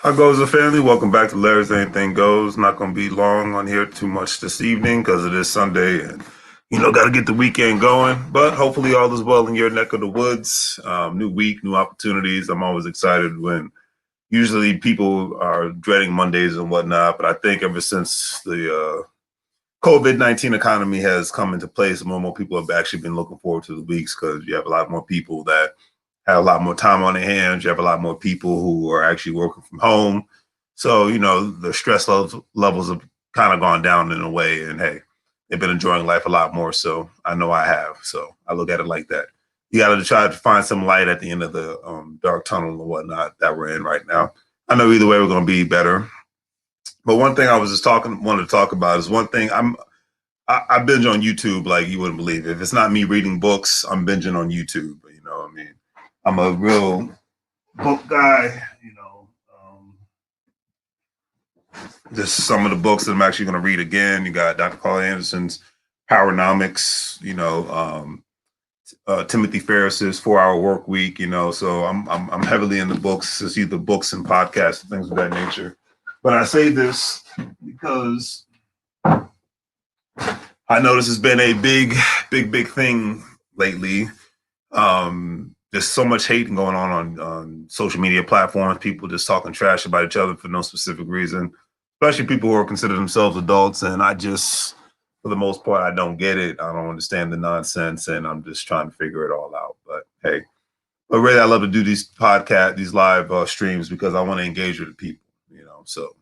How goes the family? Welcome back to Larry's Anything Goes. Not going to be long on here too much this evening because it is Sunday and, got to get the weekend going. But hopefully all is well in your neck of the woods. New week, new opportunities. I'm always excited when usually people are dreading Mondays and whatnot. But I think ever since the COVID-19 economy has come into place, more and more people have actually been looking forward to the weeks because you have a lot more people that have a lot more time on their hands. You have a lot more people who are actually working from home. So, the stress levels have kind of gone down in a way. And hey, they've been enjoying life a lot more. So I know I have. So I look at it like that. You got to try to find some light at the end of the dark tunnel and whatnot that we're in right now. I know either way we're going to be better. But one thing I was just wanted to talk about is one thing I binge on YouTube like you wouldn't believe it. If it's not me reading books, I'm binging on YouTube. I mean, I'm a real book guy. Just some of the books that I'm actually going to read again. You got Dr. Carl Anderson's Powernomics. Timothy Ferriss's 4 Hour Work Week. So I'm heavily into books. It's either books and podcasts, things of that nature. But I say this because I know this has been a big thing lately. There's so much hate going on social media platforms. People just talking trash about each other for no specific reason, especially people who are consider themselves adults. And I just, for the most part, I don't get it. I don't understand the nonsense, and I'm just trying to figure it all out. But hey, but really, I love to do these these live streams because I want to engage with the people. So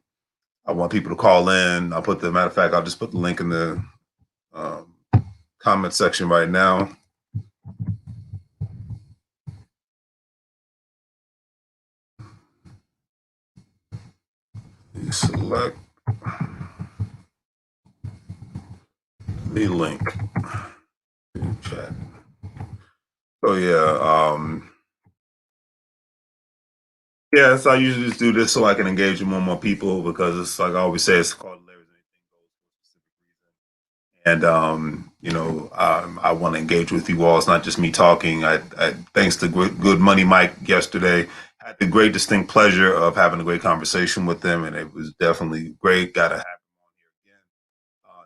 I want people to call in. Matter of fact, I'll just put the link in the um, comment section right now. Select the link in chat. So so I usually just do this so I can engage with more people because it's like I always say, it's called Larry's Anything Goes. And I want to engage with you all. It's not just me talking. I thanks to Good Money Mike yesterday, had the great distinct pleasure of having a great conversation with him, and it was definitely great. Got to have him on here again.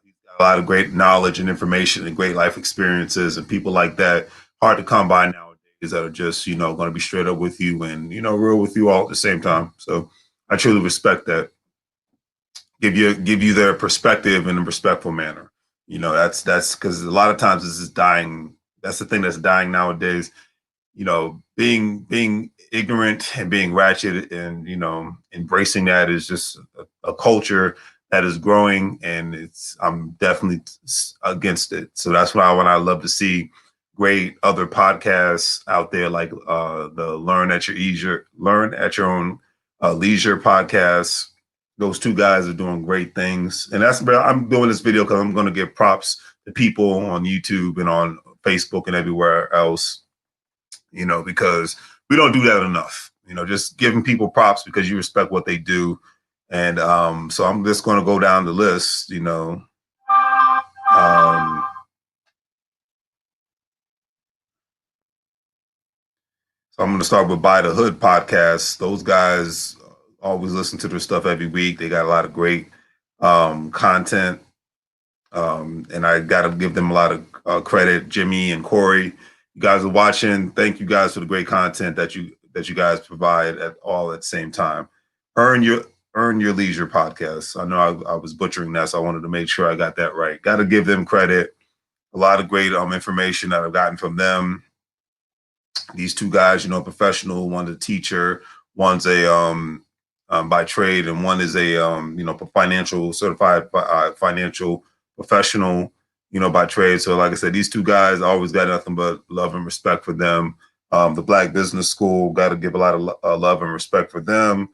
He's got a lot of great knowledge and information and great life experiences, and people like that hard to come by nowadays that are just going to be straight up with you and real with you all at the same time. So I truly respect that. Give you their perspective in a respectful manner. That's because a lot of times this is dying. That's the thing that's dying nowadays. Being ignorant and being ratchet and embracing that is just a culture that is growing, and I'm definitely against it. So that's why when I love to see great other podcasts out there like the Learn at Your Own Leisure podcast. Those two guys are doing great things, and I'm doing this video because I'm going to give props to people on YouTube and on Facebook and everywhere else. Because we don't do that enough. Just giving people props because you respect what they do. And so I'm just going to go down the list. So I'm going to start with Buy the Hood podcast. Those guys always listen to their stuff every week. They got a lot of great content. And I got to give them a lot of credit. Jimmy and Corey, you guys are watching. Thank you guys for the great content that you guys provide at the same time. Earn Your Leisure podcast. I know I was butchering that, so I wanted to make sure I got that right. Got to give them credit. A lot of great information that I've gotten from them. These two guys, professional. One's a teacher. One's a by trade, and one is a financial certified financial professional, by trade. So like I said, these two guys, I always got nothing but love and respect for them. The Black Business School, got to give a lot of love and respect for them.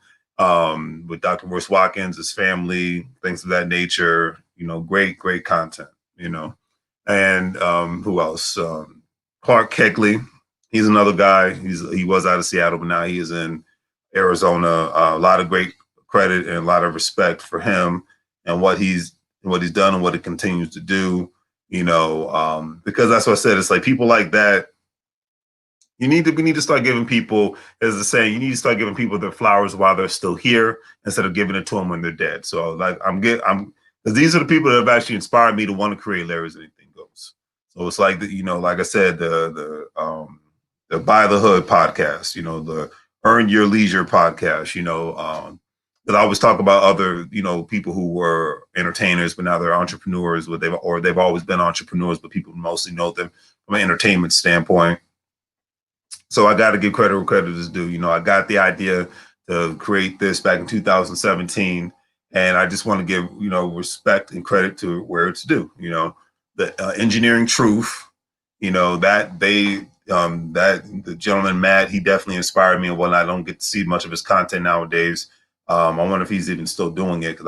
With Dr. Royce Watkins, his family, things of that nature, great content, and who else? Clark Kegley, he's another guy. He was out of Seattle, but now he is in Arizona. A lot of great credit and a lot of respect for him and what he's done and what he continues to do. Because that's what I said. It's like people like that We need to start giving people, as the saying, you need to start giving people their flowers while they're still here instead of giving it to them when they're dead. So like because these are the people that have actually inspired me to want to create Larry's Anything Goes. So it's like like I said, the Buy the Hood podcast, the Earn Your Leisure podcast, that I always talk about other, people who were entertainers, but now they're entrepreneurs, or they've always been entrepreneurs, but people mostly know them from an entertainment standpoint. So I got to give credit where credit is due. I got the idea to create this back in 2017, and I just want to give respect and credit to where it's due. The engineering truth. That the gentleman Matt, he definitely inspired me and whatnot. I don't get to see much of his content nowadays. I wonder if he's even still doing it because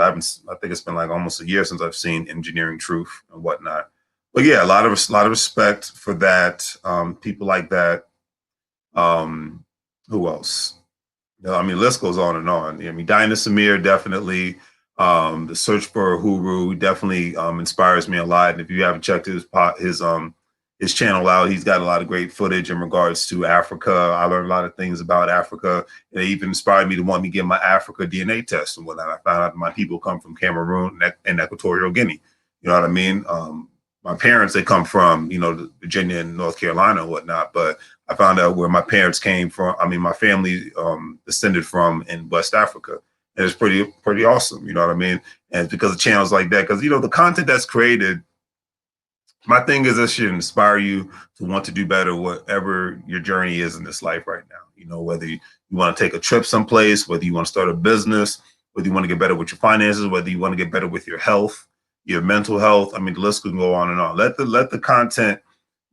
I think it's been like almost a year since I've seen Engineering Truth and whatnot. But yeah, a lot of respect for that. People like that. Who else? I mean, the list goes on and on. I mean, Dinah Samir definitely. The search for Huru definitely inspires me a lot. And if you haven't checked his channel out, he's got a lot of great footage in regards to Africa. I learned a lot of things about Africa. And it even inspired me to want me to get my Africa DNA test and whatnot. I found out my people come from Cameroon and Equatorial Guinea. You know what I mean? My parents, they come from, Virginia and North Carolina and whatnot, but I found out where my parents came from. I mean, my family descended from in West Africa. And it's pretty awesome. You know what I mean? And it's because of channels like that, because, the content that's created, my thing is that should inspire you to want to do better, whatever your journey is in this life right now. Whether you want to take a trip someplace, whether you want to start a business, whether you want to get better with your finances, whether you want to get better with your health, your mental health. I mean, the list can go on and on. Let the content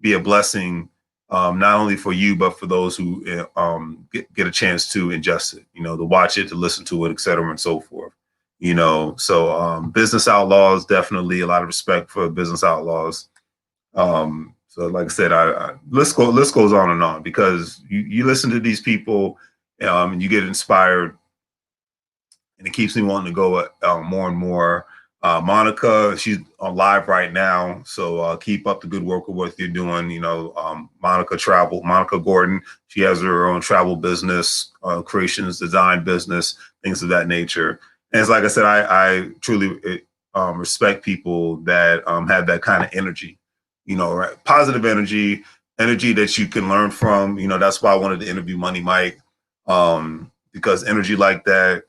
be a blessing, not only for you, but for those who get a chance to ingest it, to watch it, to listen to it, et cetera, and so forth. So Business Outlaws, definitely a lot of respect for Business Outlaws. So like I said, list goes on and on, because you listen to these people, and you get inspired, and it keeps me wanting to go more and more. Monica, she's on live right now, so keep up the good work of what you're doing. Monica Gordon, she has her own travel business, creations, design business, things of that nature. And it's like I said, I truly respect people that have that kind of energy, right? Positive energy that you can learn from. That's why I wanted to interview Money Mike, because energy like that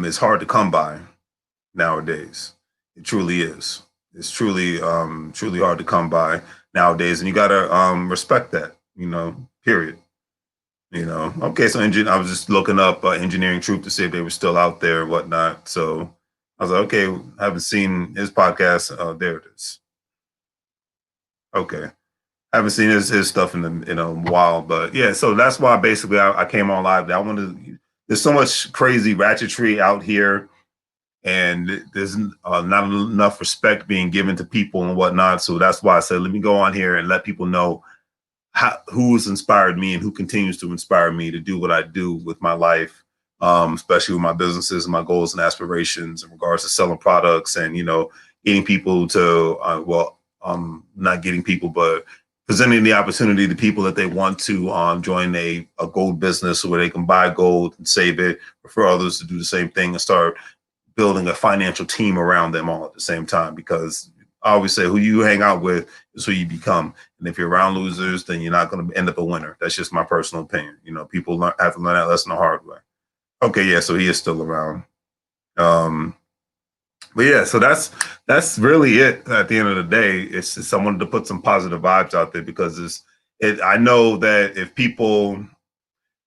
is hard to come by nowadays. It truly is. It's truly hard to come by nowadays, and you gotta respect that. Period. Okay. So I was just looking up Engineering Truth to see if they were still out there and whatnot. So I was like, okay, I haven't seen his podcast. There it is. Okay. I haven't seen his stuff in a while, but yeah. So that's why basically I came on live. I wanted. There's so much crazy ratchetry out here, and there's not enough respect being given to people and whatnot. So that's why I said, let me go on here and let people know who's inspired me and who continues to inspire me to do what I do with my life, especially with my businesses and my goals and aspirations in regards to selling products and, getting people to, not getting people, but presenting the opportunity to people that they want to join a gold business where they can buy gold and save it, refer others to do the same thing, and start building a financial team around them all at the same time. Because I always say, who you hang out with is who you become. And if you're around losers, then you're not going to end up a winner. That's just my personal opinion. People have to learn that lesson the hard way. Okay, yeah, so he is still around. But yeah, so that's really it. At the end of the day, it's just, I wanted to put some positive vibes out there, because I know that if people,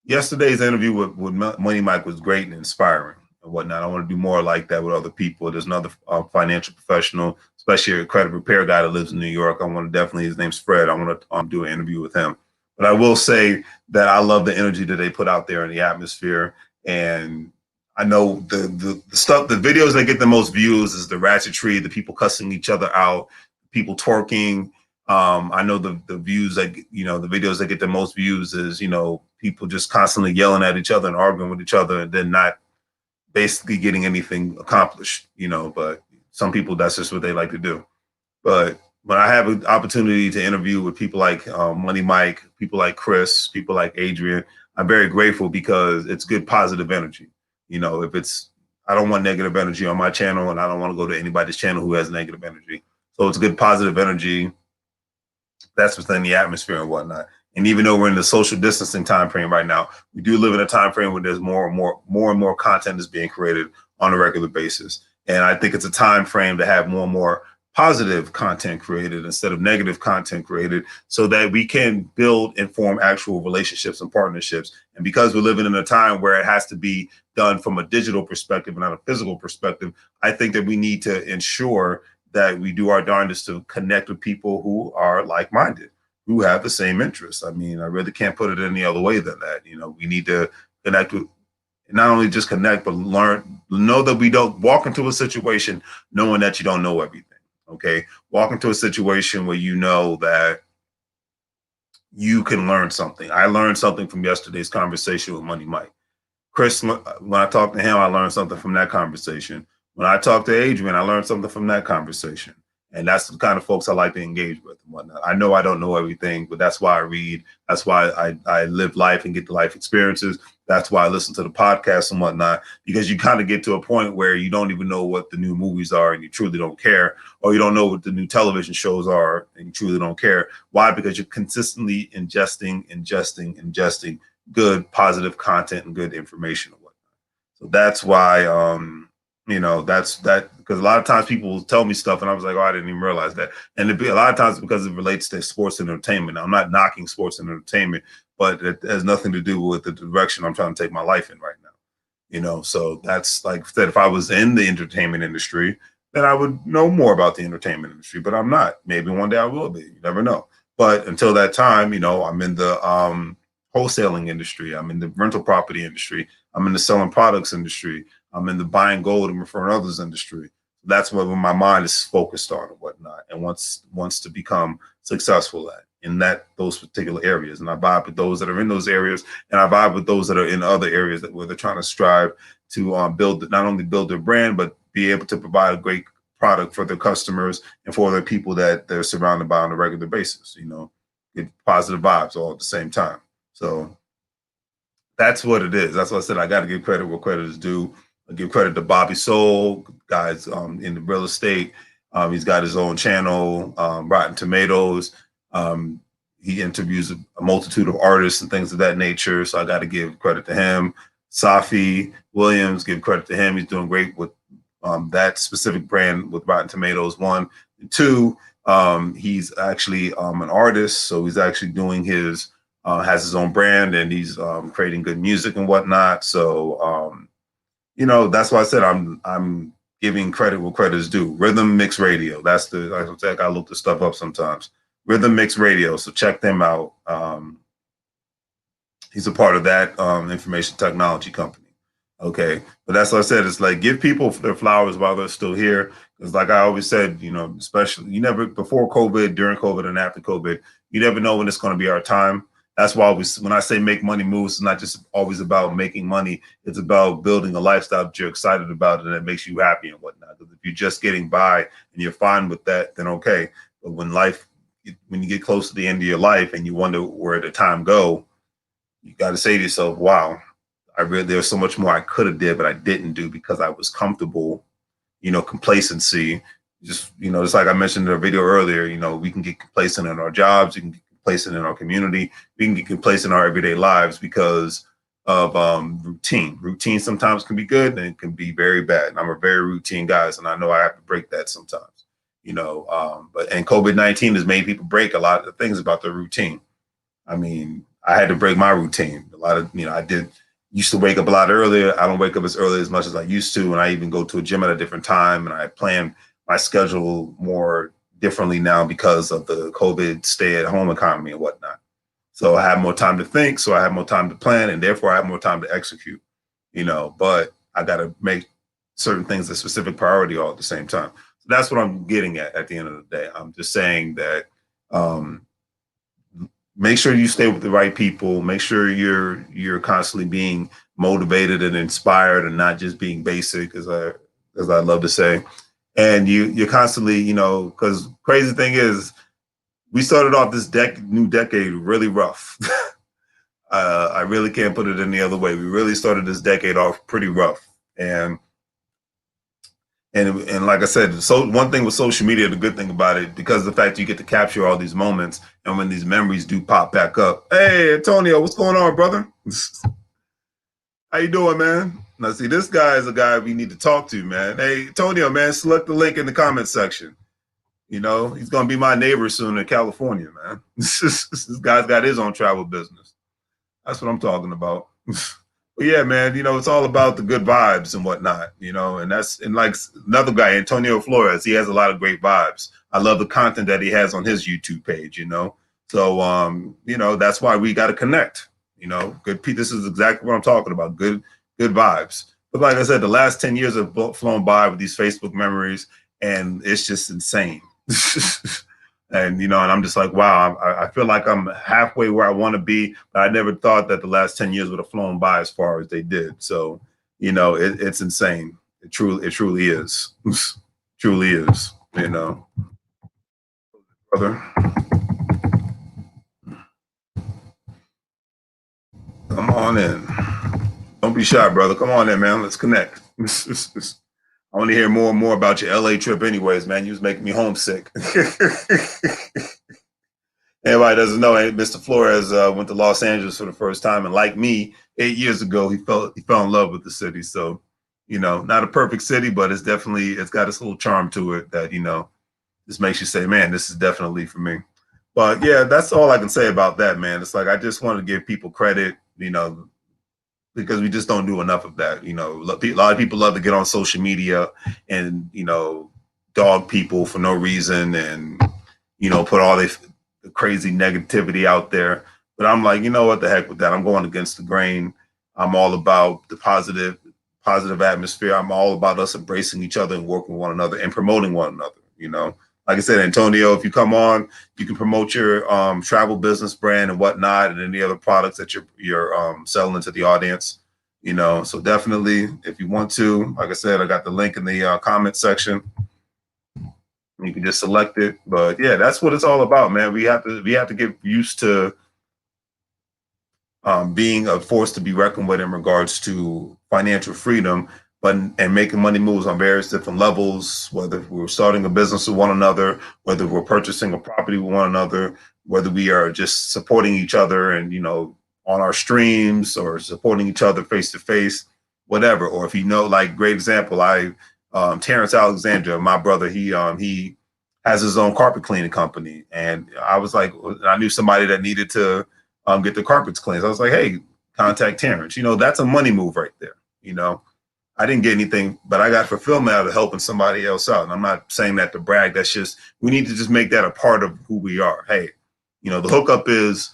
yesterday's interview with Money Mike was great and inspiring and whatnot. I want to do more like that with other people. There's another financial professional, especially a credit repair guy that lives in New York. I want to definitely, his name's Fred. I want to do an interview with him. But I will say that I love the energy that they put out there in the atmosphere. And I know the stuff, the videos that get the most views is the ratchetry, the people cussing each other out, people twerking. I know the views that, the videos that get the most views is, people just constantly yelling at each other and arguing with each other and then not basically getting anything accomplished, but some people, that's just what they like to do. But when I have an opportunity to interview with people like Money Mike, people like Chris, people like Adrian, I'm very grateful because it's good positive energy. You know, if it's I don't want negative energy on my channel, and I don't want to go to anybody's channel who has negative energy. So it's good positive energy that's within the atmosphere and whatnot. And even though we're in the social distancing time frame right now, we do live in a time frame where there's more content is being created on a regular basis. And I think it's a time frame to have more and more positive content created instead of negative content created so that we can build and form actual relationships and partnerships. And because we're living in a time where it has to be done from a digital perspective and not a physical perspective, I think that we need to ensure that we do our darndest to connect with people who are like-minded, who have the same interests. I mean, I really can't put it any other way than that. You know, we need to connect with, not only just connect, but learn, know that we don't walk into a situation knowing that you don't know everything. Okay. Walk into a situation where you know that you can learn something. I learned something from yesterday's conversation with Money Mike. Chris, when I talked to him, I learned something from that conversation. When I talked to Adrian, I learned something from that conversation. And that's the kind of folks I like to engage with and whatnot. I know I don't know everything, but that's why I read. That's why I live life and get the life experiences. That's why I listen to the podcasts and whatnot, because you kind of get to a point where you don't even know what the new movies are and you truly don't care, or you don't know what the new television shows are and you truly don't care. Why? Because you're consistently ingesting good, positive content and good information and whatnot. So that's why, that's that, because a lot of times people will tell me stuff and I was like, oh, I didn't even realize that. And it'd be a lot of times because it relates to sports and entertainment. Now, I'm not knocking sports and entertainment, but it has nothing to do with the direction I'm trying to take my life in right now. So that's like I said, if I was in the entertainment industry, then I would know more about the entertainment industry, but I'm not. Maybe one day I will be. You never know. But until that time, I'm in the wholesaling industry. I'm in the rental property industry. I'm in the selling products industry. I'm in the buying gold and referring others industry. That's what my mind is focused on and whatnot, and wants to become successful at in those particular areas. And I vibe with those that are in those areas, and I vibe with those that are in other areas where they're trying to strive to build, not only build their brand, but be able to provide a great product for their customers and for the people that they're surrounded by on a regular basis. Get positive vibes all at the same time. So that's what it is. That's what I said. I got to give credit where credit is due. I give credit to Bobby Soul, guys in the real estate. He's got his own channel, Rotten Tomatoes. He interviews a multitude of artists and things of that nature. So I got to give credit to him. Safi Williams, give credit to him. He's doing great with that specific brand with Rotten Tomatoes. One, two, he's actually an artist, so he's actually doing has his own brand, and he's creating good music and whatnot. So that's why I said I'm giving credit where credit is due. Rhythm Mix Radio. That's I gotta look this stuff up sometimes. Rhythm Mix Radio. So check them out. He's a part of that information technology company. Okay. But that's what I said. It's like give people their flowers while they're still here. Because like I always said, especially before COVID, during COVID, and after COVID, you never know when it's going to be our time. That's why when I say make money moves, it's not just always about making money. It's about building a lifestyle that you're excited about and that makes you happy and whatnot. Because if you're just getting by and you're fine with that, then okay. But when you get close to the end of your life and you wonder where the time go, you got to say to yourself, wow, there's so much more I could have did, but I didn't do because I was comfortable, complacency. Just like I mentioned in the video earlier, we can get complacent in our jobs. We can get complacent in our community. We can get complacent in our everyday lives because of routine. Routine sometimes can be good and it can be very bad. And I'm a very routine guy, and I know I have to break that sometimes. But COVID-19 has made people break a lot of things about their routine. I mean, I had to break my routine. A lot of, used to wake up a lot earlier. I don't wake up as early as much as I used to. And I even go to a gym at a different time. And I plan my schedule more differently now because of the COVID stay-at-home economy and whatnot. So I have more time to think. So I have more time to plan. And therefore, I have more time to execute, but I got to make certain things a specific priority all at the same time. So that's what I'm getting at the end of the day. I'm just saying that make sure you stay with the right people. Make sure you're constantly being motivated and inspired and not just being basic, as I love to say. And you're constantly, because crazy thing is, we started off this new decade really rough. I really can't put it any other way. We really started this decade off pretty rough, and and like I said, so one thing with social media, the good thing about it, because of the fact you get to capture all these moments, and when these memories do pop back up, hey Antonio, what's going on, brother? How you doing, man? Now see, this guy is a guy we need to talk to, man. Hey Antonio, man, select the link in the comment section. He's gonna be my neighbor soon in California, man. This guy's got his own travel business. That's what I'm talking about. But yeah, man, it's all about the good vibes and whatnot, and like another guy, Antonio Flores, he has a lot of great vibes. I love the content that he has on his YouTube page. So that's why we got to connect. Good. This is exactly what I'm talking about. Good vibes. But like I said, the last 10 years have flown by with these Facebook memories, and it's just insane. And I'm just like, wow, I feel like I'm halfway where I want to be, but I never thought that the last 10 years would have flown by as far as they did. So, it's insane. It truly is. Truly is, brother. Come on in. Don't be shy, brother. Come on in, man. Let's connect. I want to hear more and more about your LA trip anyways, man. You was making me homesick. Everybody doesn't know, Mr. Flores went to Los Angeles for the first time, and like me, 8 years ago, he fell in love with the city. So, not a perfect city, but it's got this little charm to it that just makes you say, man, this is definitely for me. But yeah, that's all I can say about that, man. It's like I just want to give people credit, because we just don't do enough of that. A lot of people love to get on social media and dog people for no reason, and put all this crazy negativity out there. But I'm like, what the heck with that? I'm going against the grain. I'm all about the positive atmosphere. I'm all about us embracing each other and working with one another and promoting one another. Like I said, Antonio, if you come on, you can promote your travel business brand and whatnot, and any other products that you're selling to the audience. So definitely, if you want to, like I said, I got the link in the comment section. You can just select it. But yeah, that's what it's all about, man. We have to get used to being a force to be reckoned with in regards to financial freedom, and making money moves on various different levels, whether we're starting a business with one another, whether we're purchasing a property with one another, whether we are just supporting each other and, on our streams, or supporting each other face to face, whatever. Or if like great example, Terrence Alexander, my brother, he has his own carpet cleaning company. And I was like, I knew somebody that needed to get the carpets cleaned. So I was like, hey, contact Terrence. That's a money move right there. I didn't get anything, but I got fulfillment out of helping somebody else out. And I'm not saying that to brag. That's just, we need to just make that a part of who we are. Hey, the hookup is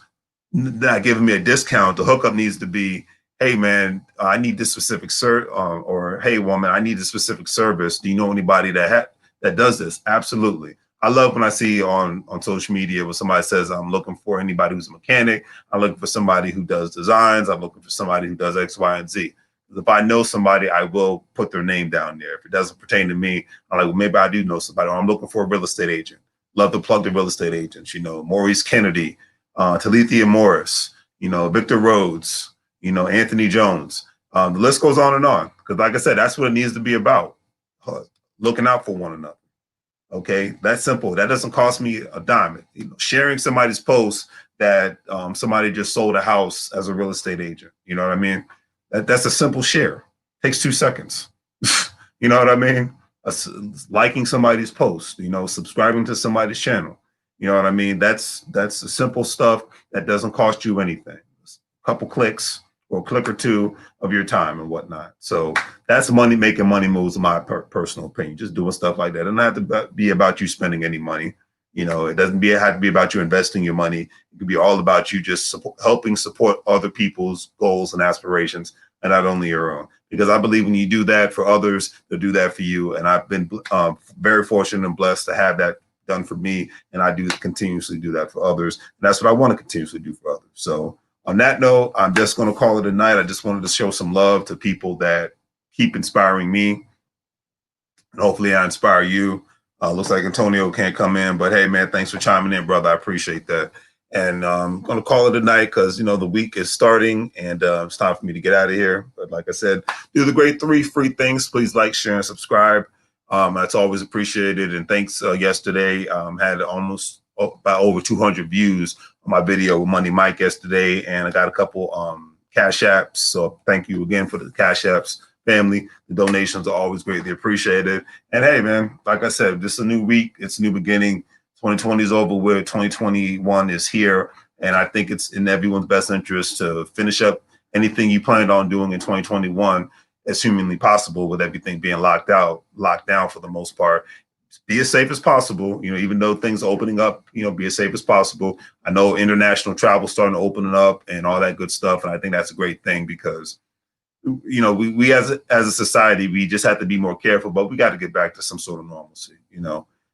not giving me a discount. The hookup needs to be, hey man, I need this specific or hey woman, I need this specific service. Do you know anybody that does this? Absolutely. I love when I see on social media where somebody says, I'm looking for anybody who's a mechanic. I'm looking for somebody who does designs. I'm looking for somebody who does X, Y, and Z. If I know somebody, I will put their name down there. If it doesn't pertain to me, I'm like, well, maybe I do know somebody. Or I'm looking for a real estate agent. Love to plug the real estate agents. Maurice Kennedy, Talithia Morris, Victor Rhodes, Anthony Jones. The list goes on and on. Because like I said, that's what it needs to be about. Looking out for one another. Okay, that's simple. That doesn't cost me a dime. Sharing somebody's post that somebody just sold a house as a real estate agent. You know what I mean? That's a simple share. Takes 2 seconds. You know what I mean? Liking somebody's post, subscribing to somebody's channel. You know what I mean? That's the simple stuff that doesn't cost you anything. A couple clicks or a click or two of your time and whatnot. So that's making money moves, in my personal opinion. Just doing stuff like that. It doesn't have to be about you spending any money. It doesn't have to be about you investing your money. It could be all about you just helping support other people's goals and aspirations, and not only your own. Because I believe when you do that for others, they'll do that for you. And I've been very fortunate and blessed to have that done for me, and I do continuously do that for others. And that's what I want to continuously do for others. So on that note, I'm just going to call it a night. I just wanted to show some love to people that keep inspiring me. and hopefully I inspire you. Looks like Antonio can't come in, but hey, man, thanks for chiming in, brother. I appreciate that. And I'm going to call it a night because, the week is starting and it's time for me to get out of here. But like I said, do the great 3 free things. Please like, share, and subscribe. That's always appreciated. And thanks yesterday. Had almost about over 200 views on my video with Money Mike yesterday. And I got a couple Cash Apps. So thank you again for the Cash Apps family. The donations are always greatly appreciated. And hey, man, like I said, this is a new week. It's a new beginning. 2020 is over with. 2021 is here. And I think it's in everyone's best interest to finish up anything you planned on doing in 2021 as humanly possible, with everything being locked down for the most part. Be as safe as possible, even though things are opening up, be as safe as possible. I know international travel starting to open up and all that good stuff. And I think that's a great thing because we as a society, we just have to be more careful, but we got to get back to some sort of normalcy.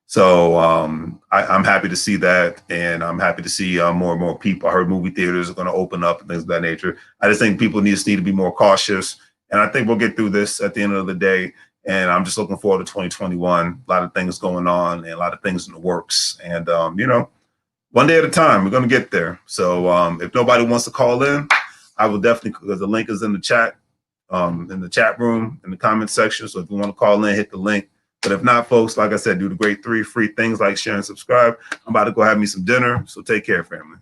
So I'm happy to see that, and I'm happy to see more and more people. I heard movie theaters are going to open up and things of that nature. I just think people need to be more cautious, and I think we'll get through this at the end of the day. And I'm just looking forward to 2021. A lot of things going on and a lot of things in the works, and one day at a time, we're going to get there. So if nobody wants to call in, I will definitely, because the link is in the chat room, in the comment section. So if you want to call in, hit the link. But if not, folks, like I said, do the great 3 free things like share and subscribe. I'm about to go have me some dinner. So take care, family.